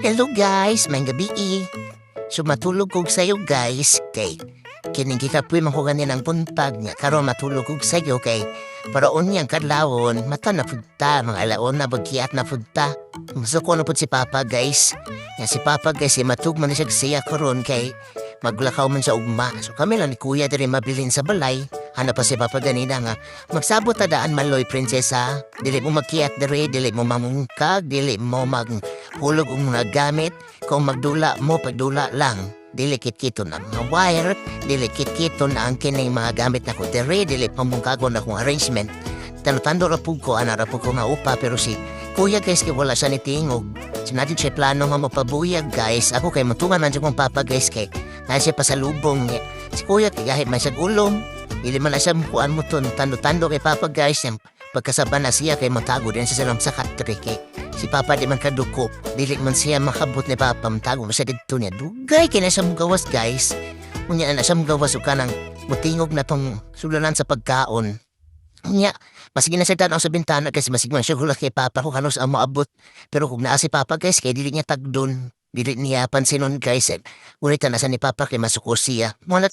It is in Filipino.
Hello guys, may gabi So matulog kog sayo guys kay kining gikapoy man ko ganin ang buntag nga karon matulog kog sayo kay para unyang kadlawon mata na pudta mga alaon na bagkiat na pudta. Masuko na pud si Papa guys. Nga si Papa guys matugman na siya karon kay maglakaw man sa ugma. So kami lang ni Kuya diri mabilin sa balay. Hanap pa si Papa ganina nga magsabot ta daan maloy prinsesa. Dili mo magkiat diri, dili mo mamungkag, dili mo hulog ang mga gamit. Kung magdula mo, pagdula lang. Dili kit-kito na mga wire, dili kit-kito na ang kining mga gamit na ko. Dili pamungkago na kong arrangement. Tando ra pug ko, ana ra pug ko nga upa, pero si Kuya guys, kay wala siya ni tingog. Sinadyo siya plano nga mapabuyag guys. Ako kay matungan man siya kong Papa guys, kay na siya pasalubong niya. Si Kuya kay kahit may siya gulong, dili man na siya mukuan mo to, tando kay Papa guys. Yung pagkasaba na siya kay matago din sa salam sa katri kay si Papa di man kaduko, dili man siya makabot ni Papa, matago mo siya dito niya. Dugay kay na siya mugawas guys. Unya na siya mugawas o kanang mutingog na tong sulanan sa pagkaon. Unya, masige na siya tanaw sa bintana kasi masige man siya gula kay Papa kung halos ang maabot. Pero kung naa si Papa guys, kay dili niya tagdon. Dili niya pansinon guys. Ulit na sa ni Papa kay masuko siya. Muna